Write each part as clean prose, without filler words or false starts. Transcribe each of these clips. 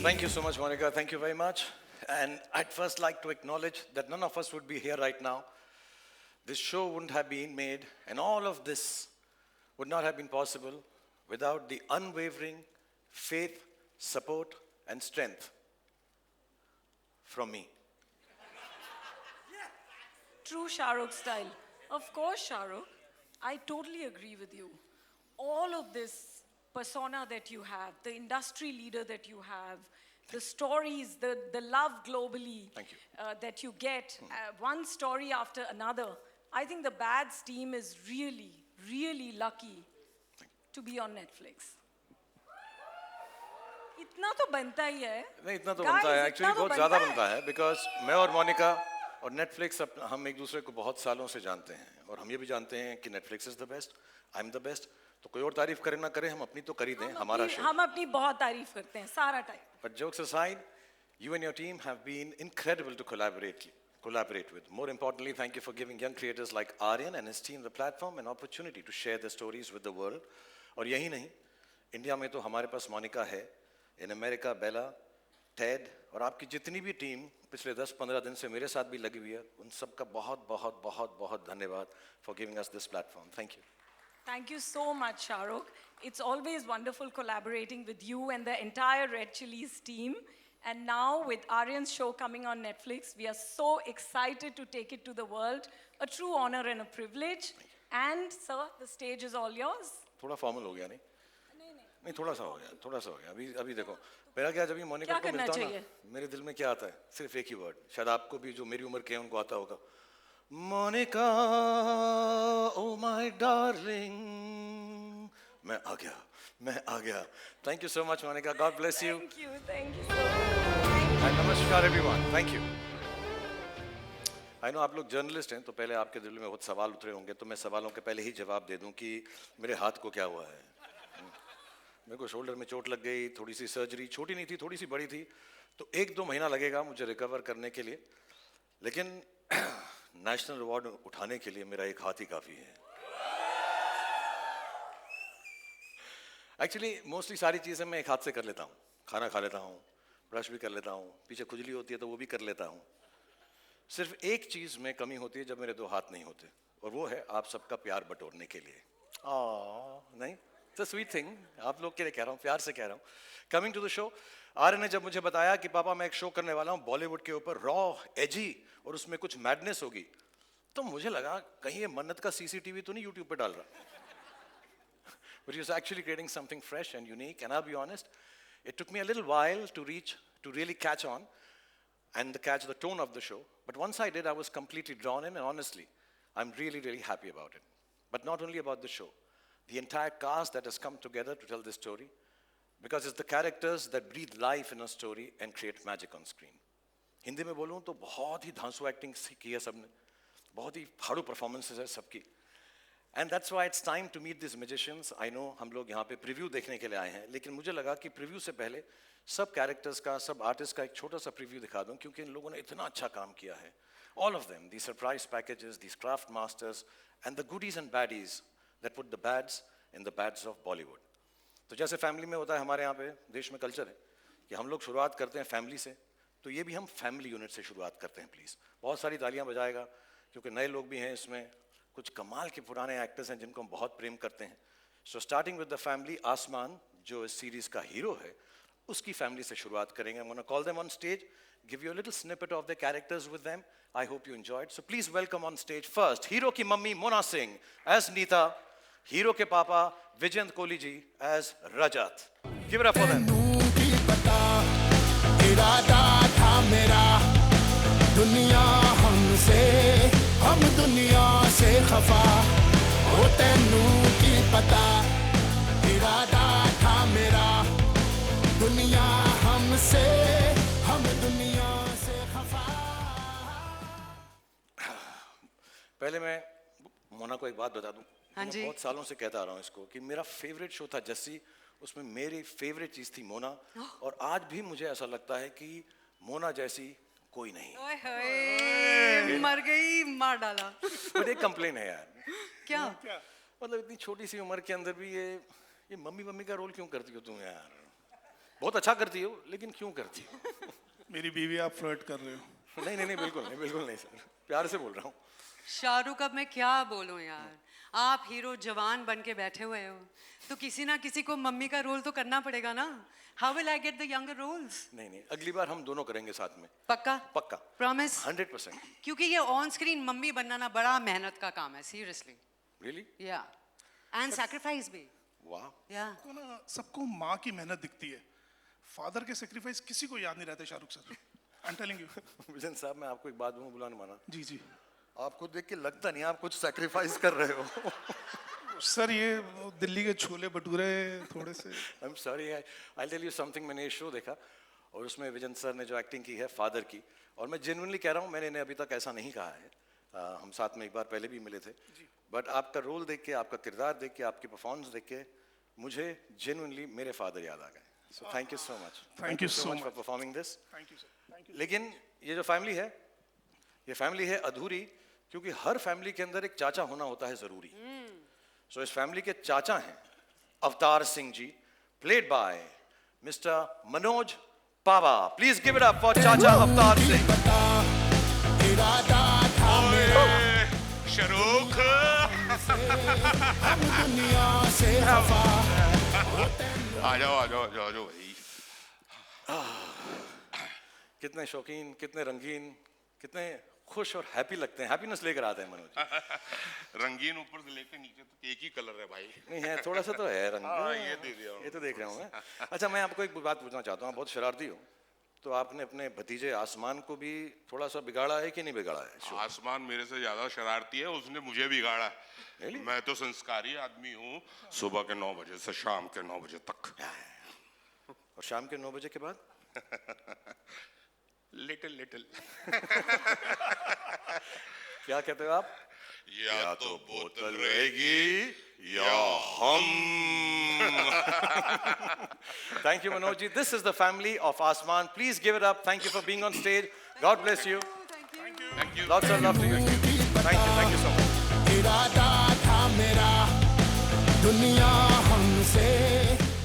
Thank you so much, Monica. Thank you very much. And I'd first like to acknowledge that none of us would be here right now. This show wouldn't have been made, and all of this would not have been possible without the unwavering faith, support, and strength from me. True Shahrukh style. Of course, Shahrukh. I totally agree with you. All of this persona that you have, the industry leader that you have, the stories, the love globally Thank you. that you get, one story after another. I think the Bads team is really, really lucky to be on Netflix. इतना तो बनता ही है. नहीं इतना तो Guys, बनता है इतना एक्चुअली तो बहुत ज़्यादा बनता है. बनता है बिकॉज मैं और मोनिका और नेटफ्लिक्स हम एक दूसरे को बहुत सालों से जानते हैं और हम ये भी जानते हैं कि Netflix is the best I am the best तो कोई और तारीफ करे ना करे हम अपनी तो कर ही दें हमारा शो हम अपनी बहुत तारीफ करते हैं सारा time. But jokes aside, you and your team have been incredible to collaborate with. More importantly, thank you for giving young creators like Aryan and his team the platform and opportunity to share their stories with the world. और यही नहीं, India में तो हमारे पास मोनिका है, in America Bela, Ted और आपकी जितनी भी टीम पिछले 10-15 दिन से मेरे साथ भी लगी हुई है, उन सबका बहुत बहुत बहुत बहुत धन्यवाद for giving us this platform. Thank you. Thank you so much, Shahrukh. It's always wonderful collaborating with you and the entire Red Chillies team. And now with Aryan's show coming on Netflix, we are so excited to take it to the world. A true honor and a privilege. And sir, the stage is all yours. थोड़ा formal हो गया नहीं? नहीं थोड़ा सा हो गया अभी देखो मेरा क्या जब ये मोनिका को मिलता हूँ ना मेरे दिल में क्या आता है सिर्फ एक ही वर्ड शायद आपको भी जो मेरी उम्र के हैं उनको आता होगा मोनिका ओ माय डार्लिंग मैं आ गया thank you so much Monica god bless you Thank you so much. नमस्कार everyone thank you I know आप लोग जर्नलिस्ट हैं तो पहले आपके दिल में बहुत सवाल उतरे होंगे तो मैं सवालों के पहले ही जवाब दे दूं कि मेरे हाथ को क्या हुआ है मेरे को शोल्डर में चोट लग गई थोड़ी सी सर्जरी छोटी नहीं थी थोड़ी सी बड़ी थी तो 1-2 महीना लगेगा मुझे रिकवर करने के लिए लेकिन नेशनल अवार्ड उठाने के लिए मेरा एक हाथ ही काफ़ी है एक्चुअली मोस्टली सारी चीज़ें मैं एक हाथ से कर लेता हूँ खाना खा लेता हूँ ब्रश भी कर लेता हूँ पीछे खुजली होती है तो वो भी कर लेता हूँ सिर्फ एक चीज़ में कमी होती है जब मेरे 2 हाथ नहीं होते और वो है आप सबका प्यार बटोरने के लिए नहीं इट्स स्वीट थिंग आप लोग के लिए कह रहा हूँ प्यार से कह रहा हूँ कमिंग टू द शो आर्य ने जब मुझे बताया कि पापा मैं एक शो करने वाला हूँ बॉलीवुड के ऊपर रॉ एजी और उसमें कुछ मैडनेस होगी तो मुझे लगा कहीं ये मन्नत का सीसीटीवी तो नहीं यूट्यूब पे डाल रहा But he was actually creating something fresh and unique and I'll be honest it took me a little while to really catch on and catch the tone of the show but once I did I was completely drawn in and honestly I'm really happy about it but not only about the show the entire cast that has come together to tell this story because it's the characters that breathe life in a story and create magic on screen. Hindi में बोलूँ तो बहुत ही धांसू acting की है सबने बहुत ही फाड़ू performances है सबकी and that's why it's time to meet this magicians I know हम लोग यहाँ पे प्रीव्यू देखने के लिए आए हैं लेकिन मुझे लगा कि प्रीव्यू से पहले सब कैरेक्टर्स का सब आर्टिस्ट का एक छोटा सा प्रीव्यू दिखा दूँ क्योंकि इन लोगों ने इतना अच्छा काम किया है all of them, these surprise packages, these craft masters and the goodies and baddies that put the bads in the bads of Bollywood. तो जैसे फैमिली में होता है हमारे यहाँ पे देश में कल्चर है कि हम लोग शुरुआत करते हैं फैमिली से तो ये भी हम फैमिली यूनिट से शुरुआत करते हैं प्लीज़ बहुत सारी तालियां बजाएगा क्योंकि नए लोग भी हैं इसमें कुछ कमाल के पुराने एक्टर्स हैं जिनको हम बहुत प्रेम करते हैं so starting with the family आसमान जो इस सीरीज़ का हीरो है उसकी फैमिली से शुरुआत करेंगे I'm gonna call them on stage give you a little snippet of the characters with them I hope you enjoyed so please welcome on stage first hero की mummy Mona Singh as Neeta hero के पापा Vijayant Kohli ji as Rajat give it up for them इरादा था मेरा दुनिया हमसे हम दुनिया से खफा हो तेनू की पता इरादा था मेरा दुनिया हमसे हम दुनिया से खफा पहले मैं मोना को एक बात बता दूं हाँ मैं जी। बहुत सालों से कहता आ रहा हूँ इसको कि मेरा फेवरेट शो था जस्सी उसमें मेरी फेवरेट चीज़ थी मोना और आज भी मुझे ऐसा लगता है कि मोना जैसी कोई नहीं ओए होए, मर गई मार डाला बट एक कंप्लेन है यार क्या मतलब इतनी छोटी सी उम्र के अंदर भी ये मम्मी का रोल क्यों करती हो तुम यार बहुत अच्छा करती हो, लेकिन क्यों करती हो? मेरी बीवी, आप फ्लर्ट कर रहे हो। नहीं नहीं नहीं, बिल्कुल नहीं सर, प्यार से बोल रहा हूँ। शाहरुख, अब मैं क्या बोलूं यार, आप हीरो जवान बन के बैठे हुए हो, तो किसी ना किसी को मम्मी का रोल तो करना पड़ेगा ना। How will I get the younger roles? नहीं नहीं, अगली बार हम दोनों करेंगे साथ में, पक्का? पक्का, प्रॉमिस? 100%। क्योंकि ये ऑन स्क्रीन मम्मी बनना ना बड़ा मेहनत का काम है, सीरियसली। रियली? या एंड सैक्रिफाइस भी। वाह। या तो ना सबको माँ की मेहनत दिखती है, फादर के सेक्रीफाइस किसी को याद नहीं रहते Shahrukh sir. I am telling you. Vision साहब, मैं आपको एक बात बोलूं, बुला नहीं माना, जी जी आपको देख के लगता नहीं आप कुछ सैक्रिफाइस कर रहे हो। सर, ये दिल्ली के छोले भटूरे थोड़े से। I am sorry, I tell you something, मैंने ये शो देखा और उसमें विजन सर ने जो एक्टिंग की है फादर की, और मैं जेन्युइनली कह रहा हूँ, मैंने इन्हें अभी तक ऐसा नहीं कहा है, हम साथ में एक बार पहले भी मिले थे, बट आपका रोल देख के, आपका किरदार देख के, आपकी परफॉर्मेंस देख के मुझे जेन्युइनली मेरे फादर याद आ गए। So thank you so much, Thank you so for much. Performing this. Thank you sir, thank you. लेकिन ये जो फैमिली है, ये फैमिली है अधूरी, क्योंकि हर फैमिली के अंदर एक चाचा होना होता है जरूरी। सो इस फैमिली के चाचा हैं Avtar Singh ji, played by mister Manoj Pahwa. Please give it up for chacha Avtar Singh. इरादा था मेरा शाहरुख, हम दुनिया से खफा आ जाओ भाई। कितने शौकीन, कितने रंगीन, कितने खुश और हैप्पी लगते हैं, हैप्पीनेस लेकर आते हैं मनोज। रंगीन ऊपर से लेकर नीचे तक एक ही कलर है भाई। नहीं है, थोड़ा सा तो है रंग। हाँ, ये दे दिया ये तो देख रहा हूँ मैं। अच्छा, मैं आपको एक बात पूछना चाहता हूँ, आप बहुत शरारती हो, तो आपने अपने भतीजे आसमान को भी थोड़ा सा बिगाड़ा है कि नहीं बिगाड़ा है? शो? आसमान मेरे से ज्यादा शरारती है, उसने मुझे बिगाड़ा। Really? मैं तो संस्कारी आदमी हूँ, सुबह के 9 बजे से शाम के 9 बजे तक। और शाम के 9 बजे के बाद? लिटिल क्या कहते हो आप? या तो बोतल रहेगी या हम। Thank you, Manoj ji. This is the family of Asman. Please give it up. Thank you for being on stage. God bless you. Thank you. Lots of love to you. Thank you so much. इरादा था मेरा दुनिया हमसे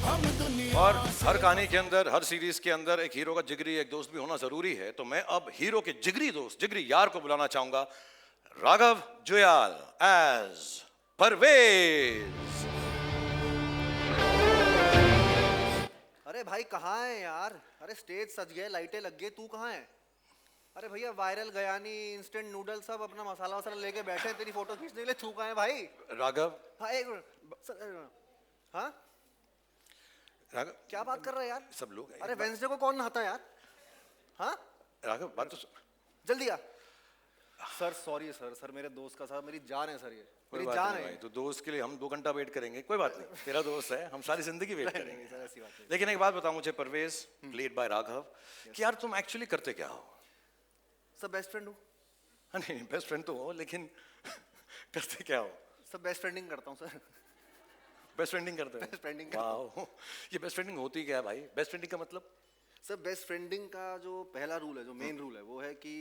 हम दुनिया और हर कहानी के अंदर, हर सीरीज के अंदर एक हीरो का जिगरी एक दोस्त भी होना जरूरी है, तो मैं अब हीरो के जिगरी दोस्त, जिगरी यार को बुलाना चाहूंगा, राघव जुयाल एज परवेज। अरे भाई कहाँ है यार? अरे स्टेज सज गया, लाइटें लग गई, तू कहाँ है? अरे भैया वायरल गयानी इंस्टेंट नूडल सब अपना मसाला वसाला लेके बैठे हैं तेरी फोटो खींचने के लिए, तू कहाँ है भाई? राघव, हाँ एक मिनट, हाँ राघव क्या बात कर रहा है यार? सब लोग हैं। अरे वेंसडे को कौन नहाता है यार? हाँ राघव, बात तो जल्दी आ। सर सॉरी सर मेरे दोस्त का, सर मेरी जान है सर, ये कोई मेरी बात जान नहीं है। भाई, तो दोस्त के लिए हम 2 घंटा वेट करेंगे, कोई बात नहीं, तेरा दोस्त है, हम सारी जिंदगी वेट नहीं, करेंगे। सर ऐसी बात नहीं। लेकिन एक बात बताओ मुझे परवेज, प्लेड बाय राघव, कि यार तुम एक्चुअली करते क्या हो? सर बेस्ट फ्रेंड हूँ। हाँ, नहीं बेस्ट फ्रेंड तो हो, लेकिन करते क्या हो? सर बेस्ट फ्रेंडिंग करता हूँ सर। बेस्ट फ्रेंडिंग करते हो? Best friending करता वाह, ये बेस्ट फ्रेंडिंग होती क्या है भाई? बेस्ट फ्रेंडिंग का मतलब? सर बेस्ट फ्रेंडिंग का जो पहला रूल है, जो मेन रूल है, वो है कि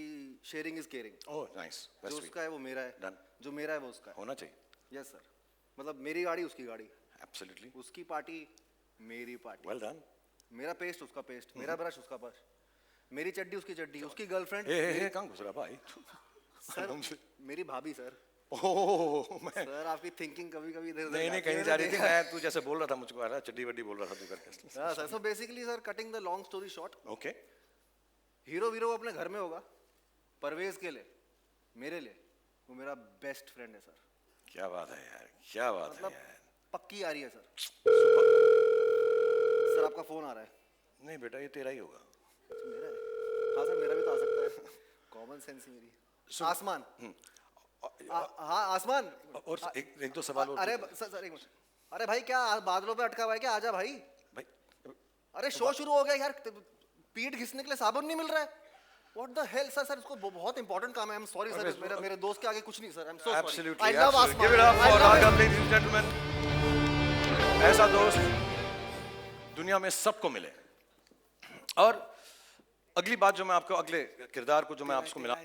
sharing is caring. Oh nice, जो उसका है वो मेरा है, Done. जो मेरा है वो उसका है। होना चाहिए, यस सर, मतलब मेरी गाड़ी उसकी गाड़ी, एब्सोल्युटली, उसकी पार्टी मेरी पार्टी, वेल डन। मेरा पेस्ट उसका पेस्ट, मेरा ब्रश उसका ब्रश, मेरी चड्डी उसकी चड्डी, उसकी गर्लफ्रेंड हे कहाँ घुस रहा भाई? सर मेरी भाभी सर। ओह, मैं सर आपकी थिंकिंग कभी कभी इधर नहीं कहीं जा रही थी, मैं तू जैसे बोल रहा था मुझको आ रहा, चड्डी वड्डी बोल रहा था तू करके। हाँ sir, so basically sir cutting the long story short, okay, hero वीरो अपने घर में होगा, परवेज के लिए, मेरे लिए वो मेरा बेस्ट फ्रेंड है सर। क्या बात है यार, क्या बात है मतलब यार। पक्की आ रही है सर। सर आपका फोन आ रहा है। नहीं बेटा, ये तेरा ही होगा। अच्छा, मेरा है? हाँ सर मेरा भी तो आ सकता है, कॉमन सेंस ही मेरी। आसमान, हाँ आसमान। और एक दो सवाल और अरे सर एक मिनट, अरे भाई क्या बादलों पे अटका हुआ है क्या? आजा भाई। भाई, अरे शो शुरू हो गया यार, पीठ घिसने के लिए साबुन नहीं मिल रहा है। What the hell sir? Sir इसको बहुत इंपॉर्टेंट काम है। I'm sorry सर, मेरे दोस्त के आगे कुछ नहीं sir. I'm so sorry. Absolutely, I love absolutely. आसमान। Give it up I for love Raghav, it. ladies and gentlemen. ऐसा दोस्त दुनिया में सबको मिले। और अगली बात जो मैं आपको, अगले किरदार को जो मैं आपको मिला,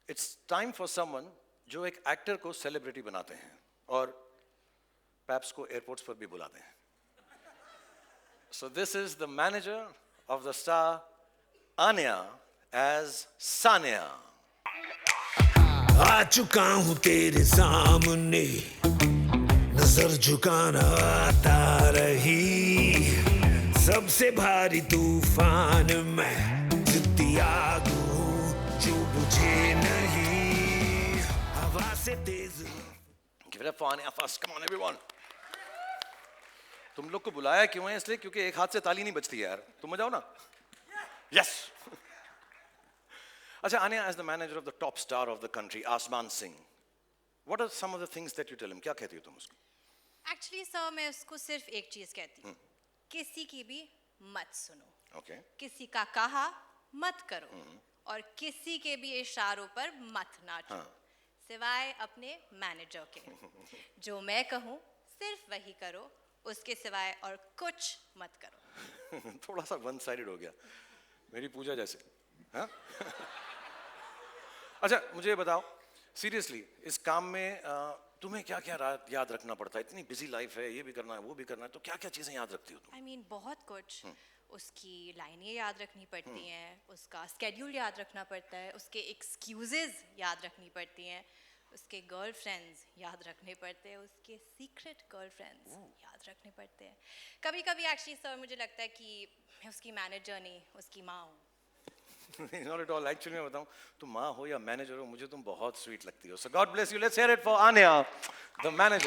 इट्स टाइम फॉर समवन जो एक एक्टर को सेलिब्रिटी बनाते हैं और पैप्स को एयरपोर्ट्स पर भी बुलाते हैं। So this is the manager of the star Anya as Sanya. आ चुका हूँ तेरे सामने, नजर झुकाना आता रही, सबसे भारी तूफान में जिद्दी आग हूँ जो बुझे नहीं, हवा से तेज। Give it up for Anya first. Come on, everyone. तुम लोग को बुलाया क्यों है? इसलिए क्योंकि एक हाथ से ताली नहीं बजती है यार. तुम मजाओ ना. Yes. अच्छा, Anya, as the manager of the top star of the country, Asman Singh, what are some of the things that you tell him? क्या कहती हो तुम उसको? एक्चुअली सर मैं उसको सिर्फ एक चीज कहती हूँ, किसी की भी मत सुनो, Okay. किसी का कहा मत करो, और किसी के भी इशारों पर मत नाचो, सिवाय अपने मैनेजर के। जो मैं कहूँ सिर्फ वही करो, उसके सिवाय और कुछ मत करो। थोड़ा सा वन साइडेड हो गया, मेरी पूजा जैसे. हाँ? अच्छा, मुझे बताओ सीरियसली, इस काम में तुम्हें क्या क्या याद रखना पड़ता है? इतनी बिजी लाइफ है, ये भी करना है, वो भी करना है, तो क्या क्या चीजें याद रखती हो तुम? आई मीन बहुत कुछ। उसकी लाइनें याद रखनी पड़ती हैं, उसका स्केड्यूल याद रखना पड़ता है, उसके एक्सक्यूजेज याद रखनी पड़ती हैं, उसके गर्लफ्रेंड्स याद रखने पड़ते हैं, उसके सीक्रेट गर्लफ्रेंड्स याद रखने पड़ते हैं। कभी कभी एक्चुअली सर मुझे लगता है कि मैं उसकी मैनेजर नहीं, उसकी माँ हूँ। Not at all. Actually, मैं बताऊं, तुम माँ हो या मैनेजर हो, मुझे तुम बहुत स्वीट लगती हो. So God bless you. Let's hear it for Anya, the manager.